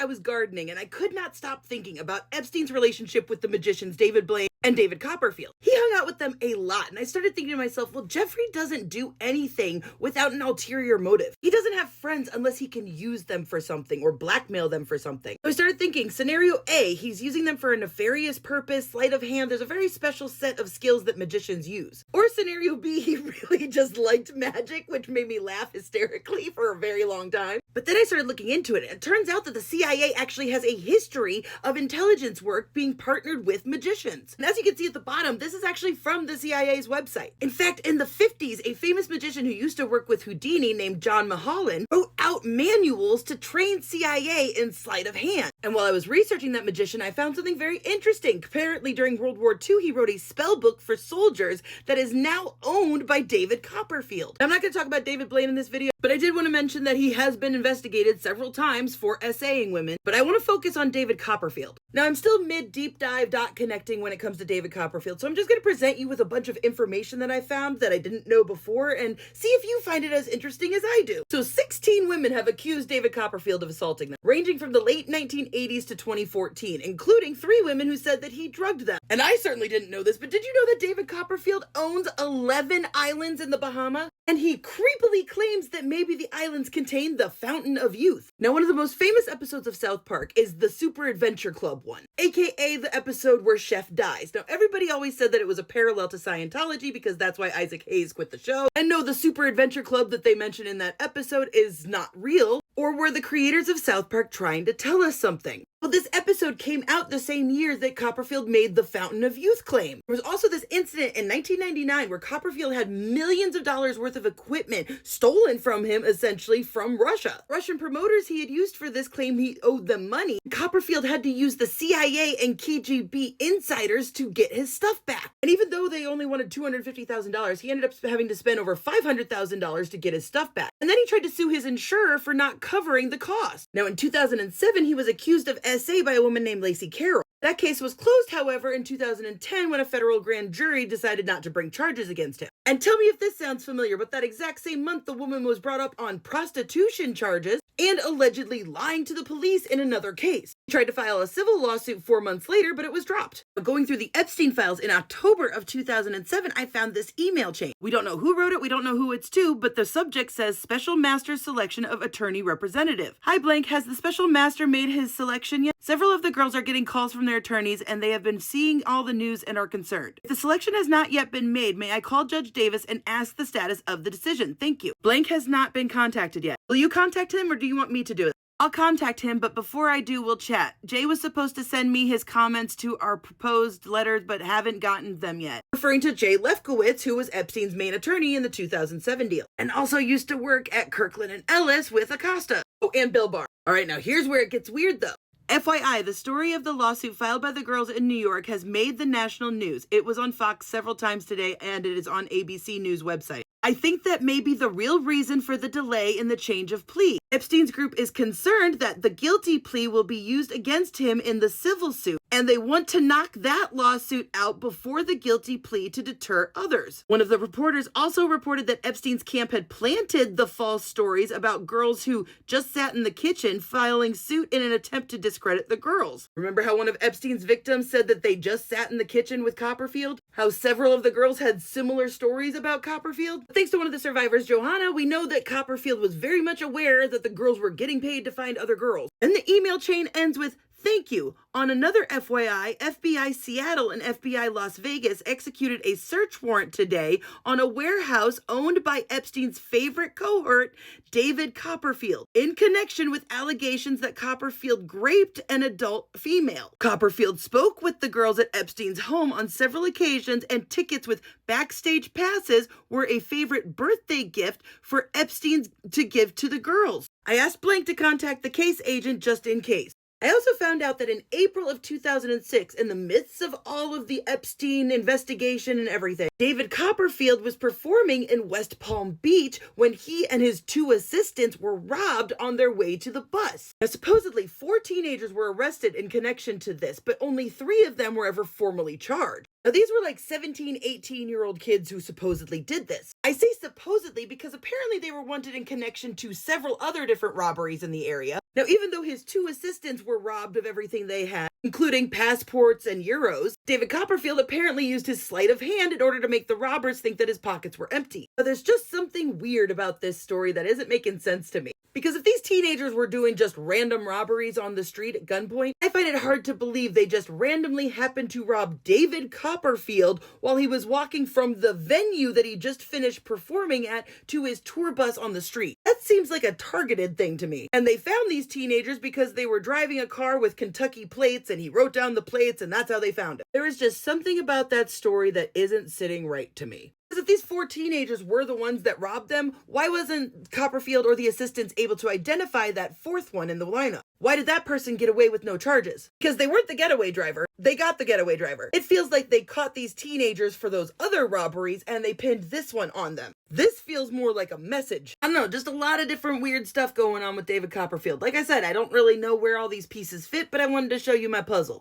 was gardening and I could not stop thinking about Epstein's relationship with the magicians David Blaine and David Copperfield. He hung out with them a lot, and I started thinking to myself, well, Jeffrey doesn't do anything without an ulterior motive. He doesn't have friends unless he can use them for something or blackmail them for something. So I started thinking, scenario A, he's using them for a nefarious purpose, sleight of hand. There's a very special set of skills that magicians use. Or scenario B, he really just liked magic, which made me laugh hysterically for a very long time. But then I started looking into it, and it turns out that the CIA actually has a history of intelligence work being partnered with magicians. And as you can see at the bottom, this is actually from the CIA's website. In fact, in the 50s, a famous magician who used to work with Houdini named John Mulholland wrote out manuals to train CIA in sleight of hand. And while I was researching that magician, I found something very interesting. Apparently, during World War II, he wrote a spell book for soldiers that is now owned by David Copperfield. Now, I'm not going to talk about David Blaine in this video, but I did want to mention that he has been investigated several times for essaying women, but I want to focus on David Copperfield. Now, I'm still mid-deep dive dot connecting when it comes to David Copperfield, so I'm just going to present you with a bunch of information that I found that I didn't know before and see if you find it as interesting as I do. So 16 women have accused David Copperfield of assaulting them, ranging from the late 1980s to 2014, including 3 women who said that he drugged them. And I certainly didn't know this, but did you know that David Copperfield owns 11 islands in the Bahamas? And he creepily claims that maybe the islands contain the Fountain of Youth. Now, one of the most famous episodes of South Park is the Super Adventure Club one, aka the episode where Chef dies. Now, everybody always said that it was a parallel to Scientology because that's why Isaac Hayes quit the show. And no, the Super Adventure Club that they mention in that episode is not real, or were the creators of South Park trying to tell us something? Well, this episode came out the same year that Copperfield made the Fountain of Youth claim. There was also this incident in 1999 where Copperfield had millions of dollars worth of equipment stolen from him, essentially from Russia. Russian promoters he had used for this claim he owed them money. Copperfield had to use the CIA and KGB insiders to get his stuff back. And even though they only wanted $250,000, he ended up having to spend over $500,000 to get his stuff back. And then he tried to sue his insurer for not covering the cost. Now, in 2007, he was accused of SA by a woman named Lacey Carroll. That case was closed, however, in 2010 when a federal grand jury decided not to bring charges against him. And tell me if this sounds familiar, but that exact same month, the woman was brought up on prostitution charges and allegedly lying to the police in another case. He tried to file a civil lawsuit 4 months later, but it was dropped. Going through the Epstein files in October of 2007, I found this email chain. We don't know who wrote it, we don't know who it's to, but the subject says Special Master Selection of Attorney Representative. Hi blank, has the Special Master made his selection yet? Several of the girls are getting calls from their attorneys and they have been seeing all the news and are concerned. If the selection has not yet been made, may I call Judge Davis and ask the status of the decision? Thank you. Blank has not been contacted yet. Will you contact him or do you want me to do it? I'll contact him, but before I do, we'll chat. Jay was supposed to send me his comments to our proposed letters, but haven't gotten them yet. Referring to Jay Lefkowitz, who was Epstein's main attorney in the 2007 deal, and also used to work at Kirkland and Ellis with Acosta. Oh, and Bill Barr. All right, now here's where it gets weird, though. FYI, the story of the lawsuit filed by the girls in New York has made the national news. It was on Fox several times today, and it is on ABC News website. I think that may be the real reason for the delay in the change of plea. Epstein's group is concerned that the guilty plea will be used against him in the civil suit, and they want to knock that lawsuit out before the guilty plea to deter others. One of the reporters also reported that Epstein's camp had planted the false stories about girls who just sat in the kitchen filing suit in an attempt to discredit the girls. Remember how one of Epstein's victims said that they just sat in the kitchen with Copperfield? How several of the girls had similar stories about Copperfield? Thanks to one of the survivors, Johanna, we know that Copperfield was very much aware that the girls were getting paid to find other girls. And the email chain ends with, "Thank you. On another FYI, FBI Seattle and FBI Las Vegas executed a search warrant today on a warehouse owned by Epstein's favorite cohort, David Copperfield, in connection with allegations that Copperfield raped an adult female. Copperfield spoke with the girls at Epstein's home on several occasions, and tickets with backstage passes were a favorite birthday gift for Epstein to give to the girls. I asked Blank to contact the case agent just in case." I also found out that in April of 2006, in the midst of all of the Epstein investigation and everything, David Copperfield was performing in West Palm Beach when he and his 2 assistants were robbed on their way to the bus. Now, supposedly 4 teenagers were arrested in connection to this, but only 3 of them were ever formally charged. Now, these were like 17, 18-year-old kids who supposedly did this. I say supposedly because apparently they were wanted in connection to several other different robberies in the area, Now, even though his two assistants were robbed of everything they had, including passports and euros, David Copperfield apparently used his sleight of hand in order to make the robbers think that his pockets were empty. But there's just something weird about this story that isn't making sense to me. Because if these teenagers were doing just random robberies on the street at gunpoint, I find it hard to believe they just randomly happened to rob David Copperfield while he was walking from the venue that he just finished performing at to his tour bus on the street. That seems like a targeted thing to me. And they found these teenagers because they were driving a car with Kentucky plates and he wrote down the plates and that's how they found it. There is just something about that story that isn't sitting right to me. Because if these four teenagers were the ones that robbed them, why wasn't Copperfield or the assistants able to identify that fourth one in the lineup? Why did that person get away with no charges? Because they weren't the getaway driver. They got the getaway driver. It feels like they caught these teenagers for those other robberies and they pinned this one on them. This feels more like a message. I don't know, just a lot of different weird stuff going on with David Copperfield. Like I said, I don't really know where all these pieces fit, but I wanted to show you my puzzle.